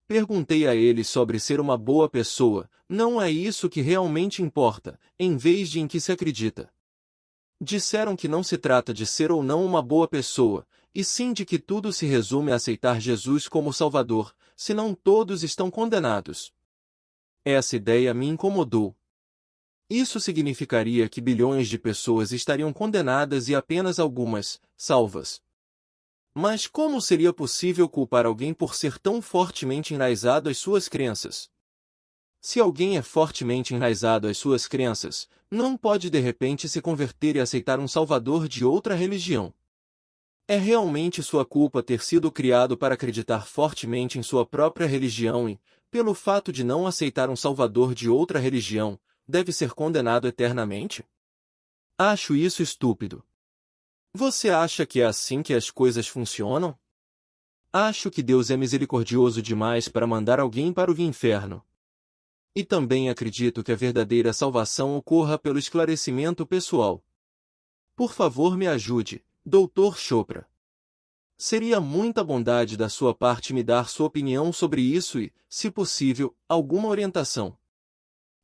Perguntei a eles sobre ser uma boa pessoa, não é isso que realmente importa, em vez de em que se acredita. Disseram que não se trata de ser ou não uma boa pessoa, e sim de que tudo se resume a aceitar Jesus como Salvador, senão todos estão condenados. Essa ideia me incomodou. Isso significaria que bilhões de pessoas estariam condenadas e apenas algumas, salvas. Mas como seria possível culpar alguém por ser tão fortemente enraizado às suas crenças? Se alguém é fortemente enraizado às suas crenças, não pode de repente se converter e aceitar um salvador de outra religião. É realmente sua culpa ter sido criado para acreditar fortemente em sua própria religião e, pelo fato de não aceitar um salvador de outra religião, deve ser condenado eternamente? Acho isso estúpido. Você acha que é assim que as coisas funcionam? Acho que Deus é misericordioso demais para mandar alguém para o inferno. E também acredito que a verdadeira salvação ocorra pelo esclarecimento pessoal. Por favor, me ajude, Dr. Chopra. Seria muita bondade da sua parte me dar sua opinião sobre isso e, se possível, alguma orientação.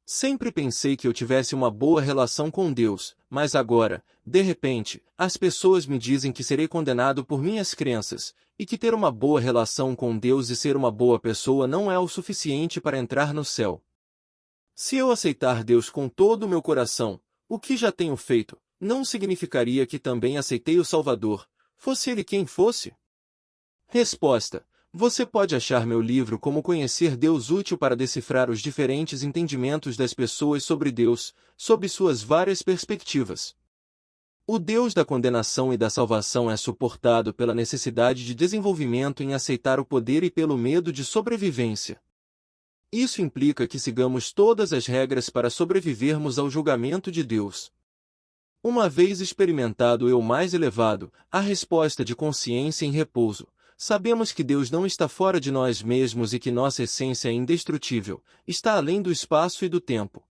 Sempre pensei que eu tivesse uma boa relação com Deus, mas agora, de repente, as pessoas me dizem que serei condenado por minhas crenças, e que ter uma boa relação com Deus e ser uma boa pessoa não é o suficiente para entrar no céu. Se eu aceitar Deus com todo o meu coração, o que já tenho feito, não significaria que também aceitei o Salvador, fosse ele quem fosse? Resposta: você pode achar meu livro Como Conhecer Deus útil para decifrar os diferentes entendimentos das pessoas sobre Deus, sob suas várias perspectivas. O Deus da condenação e da salvação é suportado pela necessidade de desenvolvimento em aceitar o poder e pelo medo de sobrevivência. Isso implica que sigamos todas as regras para sobrevivermos ao julgamento de Deus. Uma vez experimentado o eu mais elevado, a resposta de consciência em repouso, sabemos que Deus não está fora de nós mesmos e que nossa essência é indestrutível, está além do espaço e do tempo.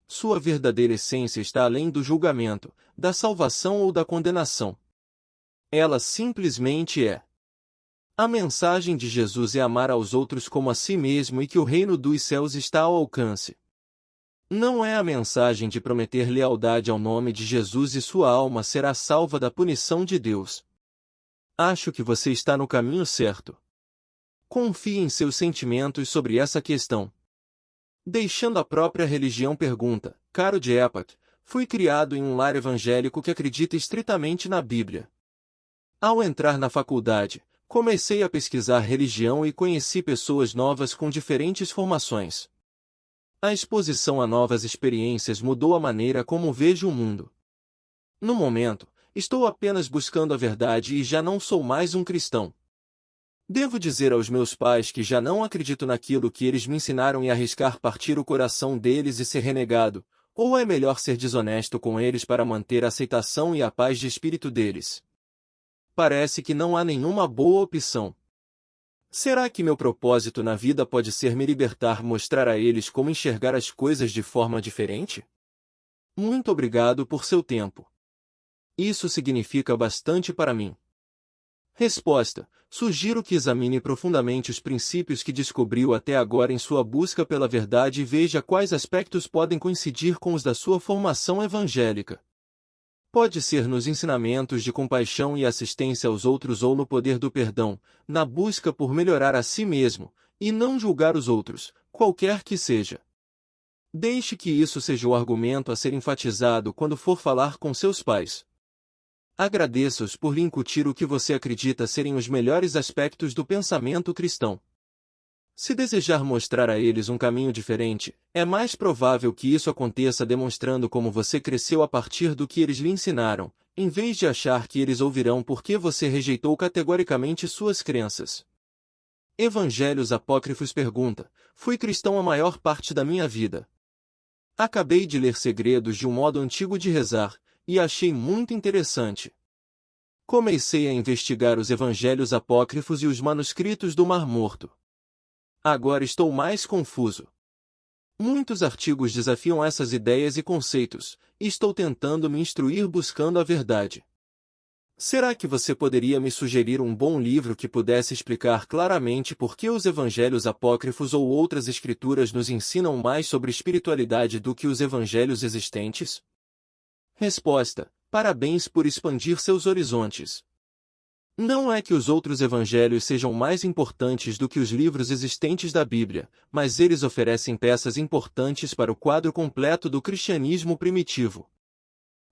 Sua verdadeira essência está além do julgamento, da salvação ou da condenação. Ela simplesmente é. A mensagem de Jesus é amar aos outros como a si mesmo e que o reino dos céus está ao alcance. Não é a mensagem de prometer lealdade ao nome de Jesus e sua alma será salva da punição de Deus. Acho que você está no caminho certo. Confie em seus sentimentos sobre essa questão. Deixando a própria religião pergunta, caro Diepat, fui criado em um lar evangélico que acredita estritamente na Bíblia. Ao entrar na faculdade, comecei a pesquisar religião e conheci pessoas novas com diferentes formações. A exposição a novas experiências mudou a maneira como vejo o mundo. No momento, estou apenas buscando a verdade e já não sou mais um cristão. Devo dizer aos meus pais que já não acredito naquilo que eles me ensinaram e arriscar partir o coração deles e ser renegado, ou é melhor ser desonesto com eles para manter a aceitação e a paz de espírito deles? Parece que não há nenhuma boa opção. Será que meu propósito na vida pode ser me libertar, mostrar a eles como enxergar as coisas de forma diferente? Muito obrigado por seu tempo. Isso significa bastante para mim. Resposta: sugiro que examine profundamente os princípios que descobriu até agora em sua busca pela verdade e veja quais aspectos podem coincidir com os da sua formação evangélica. Pode ser nos ensinamentos de compaixão e assistência aos outros ou no poder do perdão, na busca por melhorar a si mesmo, e não julgar os outros, qualquer que seja. Deixe que isso seja o argumento a ser enfatizado quando for falar com seus pais. Agradeço-os por lhe incutir o que você acredita serem os melhores aspectos do pensamento cristão. Se desejar mostrar a eles um caminho diferente, é mais provável que isso aconteça demonstrando como você cresceu a partir do que eles lhe ensinaram, em vez de achar que eles ouvirão porque você rejeitou categoricamente suas crenças. Evangelhos Apócrifos pergunta: fui cristão a maior parte da minha vida. Acabei de ler Segredos de um Modo Antigo de Rezar, e achei muito interessante. Comecei a investigar os Evangelhos Apócrifos e os manuscritos do Mar Morto. Agora estou mais confuso. Muitos artigos desafiam essas ideias e conceitos, e estou tentando me instruir buscando a verdade. Será que você poderia me sugerir um bom livro que pudesse explicar claramente por que os evangelhos apócrifos ou outras escrituras nos ensinam mais sobre espiritualidade do que os evangelhos existentes? Resposta: parabéns por expandir seus horizontes. Não é que os outros evangelhos sejam mais importantes do que os livros existentes da Bíblia, mas eles oferecem peças importantes para o quadro completo do cristianismo primitivo.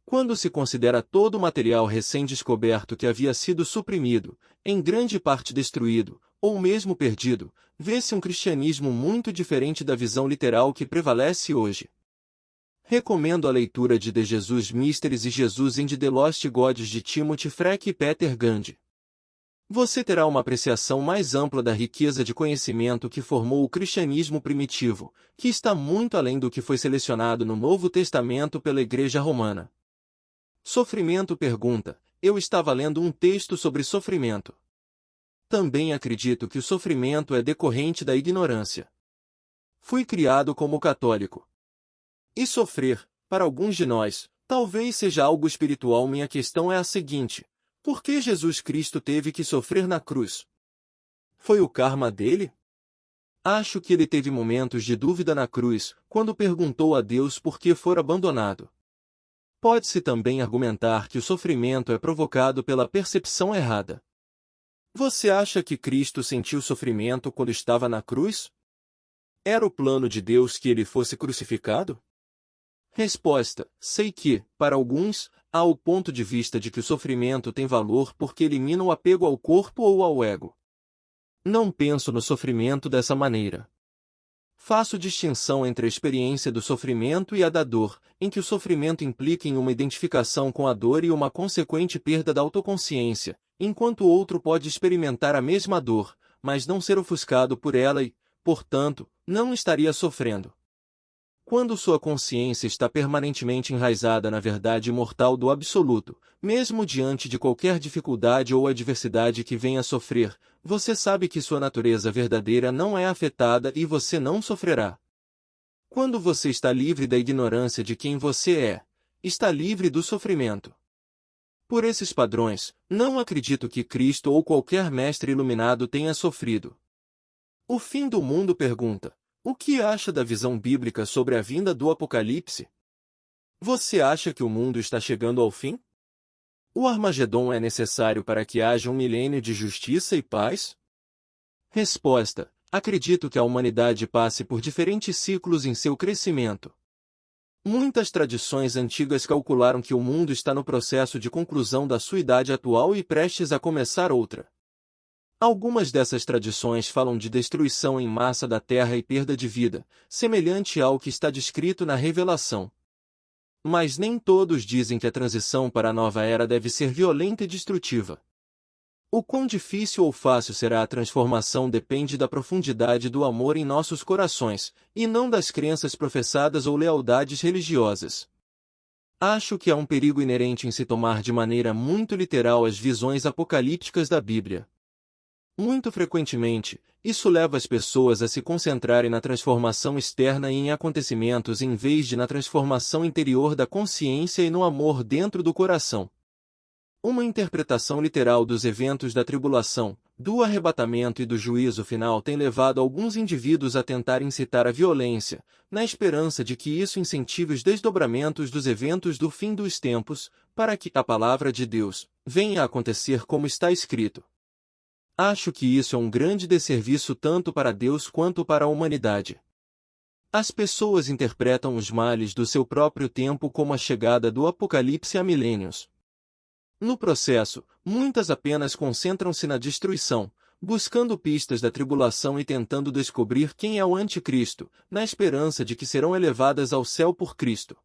Quando se considera todo o material recém-descoberto que havia sido suprimido, em grande parte destruído, ou mesmo perdido, vê-se um cristianismo muito diferente da visão literal que prevalece hoje. Recomendo a leitura de The Jesus Mysteries e Jesus and the Lost Gods de Timothy Freke e Peter Gandhi. Você terá uma apreciação mais ampla da riqueza de conhecimento que formou o cristianismo primitivo, que está muito além do que foi selecionado no Novo Testamento pela Igreja Romana. Sofrimento pergunta: eu estava lendo um texto sobre sofrimento. Também acredito que o sofrimento é decorrente da ignorância. Fui criado como católico. E sofrer, para alguns de nós, talvez seja algo espiritual. Minha questão é a seguinte: por que Jesus Cristo teve que sofrer na cruz? Foi o karma dele? Acho que ele teve momentos de dúvida na cruz, quando perguntou a Deus por que fora abandonado. Pode-se também argumentar que o sofrimento é provocado pela percepção errada. Você acha que Cristo sentiu sofrimento quando estava na cruz? Era o plano de Deus que ele fosse crucificado? Resposta: sei que, para alguns, há o ponto de vista de que o sofrimento tem valor porque elimina o apego ao corpo ou ao ego. Não penso no sofrimento dessa maneira. Faço distinção entre a experiência do sofrimento e a da dor, em que o sofrimento implica em uma identificação com a dor e uma consequente perda da autoconsciência, enquanto o outro pode experimentar a mesma dor, mas não ser ofuscado por ela e, portanto, não estaria sofrendo. Quando sua consciência está permanentemente enraizada na verdade imortal do absoluto, mesmo diante de qualquer dificuldade ou adversidade que venha a sofrer, você sabe que sua natureza verdadeira não é afetada e você não sofrerá. Quando você está livre da ignorância de quem você é, está livre do sofrimento. Por esses padrões, não acredito que Cristo ou qualquer mestre iluminado tenha sofrido. O fim do mundo pergunta: o que acha da visão bíblica sobre a vinda do Apocalipse? Você acha que o mundo está chegando ao fim? O Armagedon é necessário para que haja um milênio de justiça e paz? Resposta: acredito que a humanidade passe por diferentes ciclos em seu crescimento. Muitas tradições antigas calcularam que o mundo está no processo de conclusão da sua idade atual e prestes a começar outra. Algumas dessas tradições falam de destruição em massa da terra e perda de vida, semelhante ao que está descrito na Revelação. Mas nem todos dizem que a transição para a nova era deve ser violenta e destrutiva. O quão difícil ou fácil será a transformação depende da profundidade do amor em nossos corações, e não das crenças professadas ou lealdades religiosas. Acho que há um perigo inerente em se tomar de maneira muito literal as visões apocalípticas da Bíblia. Muito frequentemente, isso leva as pessoas a se concentrarem na transformação externa e em acontecimentos em vez de na transformação interior da consciência e no amor dentro do coração. Uma interpretação literal dos eventos da tribulação, do arrebatamento e do juízo final tem levado alguns indivíduos a tentar incitar a violência, na esperança de que isso incentive os desdobramentos dos eventos do fim dos tempos, para que a palavra de Deus venha a acontecer como está escrito. Acho que isso é um grande desserviço tanto para Deus quanto para a humanidade. As pessoas interpretam os males do seu próprio tempo como a chegada do Apocalipse há milênios. No processo, muitas apenas concentram-se na destruição, buscando pistas da tribulação e tentando descobrir quem é o anticristo, na esperança de que serão elevadas ao céu por Cristo.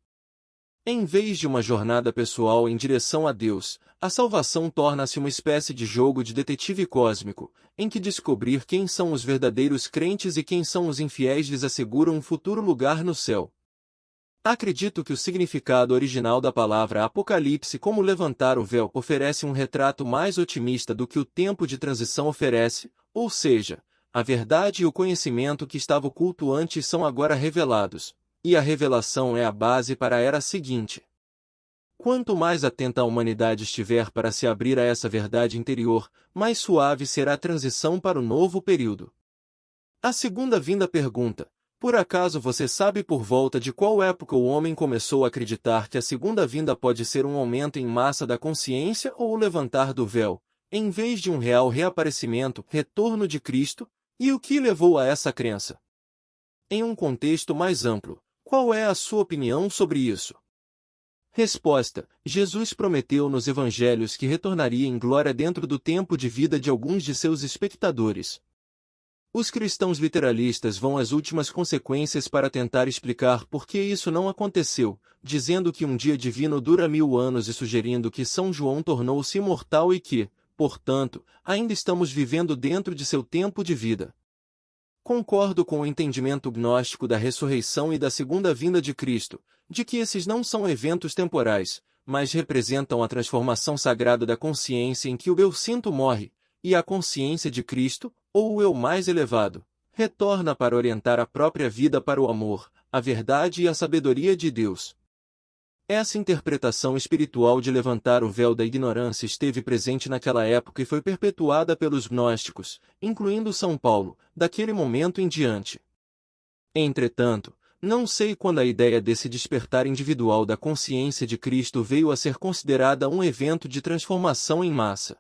Em vez de uma jornada pessoal em direção a Deus, a salvação torna-se uma espécie de jogo de detetive cósmico, em que descobrir quem são os verdadeiros crentes e quem são os infiéis lhes assegura um futuro lugar no céu. Acredito que o significado original da palavra Apocalipse como levantar o véu oferece um retrato mais otimista do que o tempo de transição oferece, ou seja, a verdade e o conhecimento que estava oculto antes são agora revelados. E a revelação é a base para a era seguinte. Quanto mais atenta a humanidade estiver para se abrir a essa verdade interior, mais suave será a transição para o novo período. A segunda vinda pergunta: por acaso você sabe por volta de qual época o homem começou a acreditar que a segunda vinda pode ser um aumento em massa da consciência ou o levantar do véu, em vez de um real reaparecimento, retorno de Cristo, e o que levou a essa crença? Em um contexto mais amplo, qual é a sua opinião sobre isso? Resposta: Jesus prometeu nos evangelhos que retornaria em glória dentro do tempo de vida de alguns de seus espectadores. Os cristãos literalistas vão às últimas consequências para tentar explicar por que isso não aconteceu, dizendo que um dia divino dura 1000 anos e sugerindo que São João tornou-se imortal e que, portanto, ainda estamos vivendo dentro de seu tempo de vida. Concordo com o entendimento gnóstico da ressurreição e da segunda vinda de Cristo, de que esses não são eventos temporais, mas representam a transformação sagrada da consciência em que o eu sinto morre, e a consciência de Cristo, ou o eu mais elevado, retorna para orientar a própria vida para o amor, a verdade e a sabedoria de Deus. Essa interpretação espiritual de levantar o véu da ignorância esteve presente naquela época e foi perpetuada pelos gnósticos, incluindo São Paulo, daquele momento em diante. Entretanto, não sei quando a ideia desse despertar individual da consciência de Cristo veio a ser considerada um evento de transformação em massa.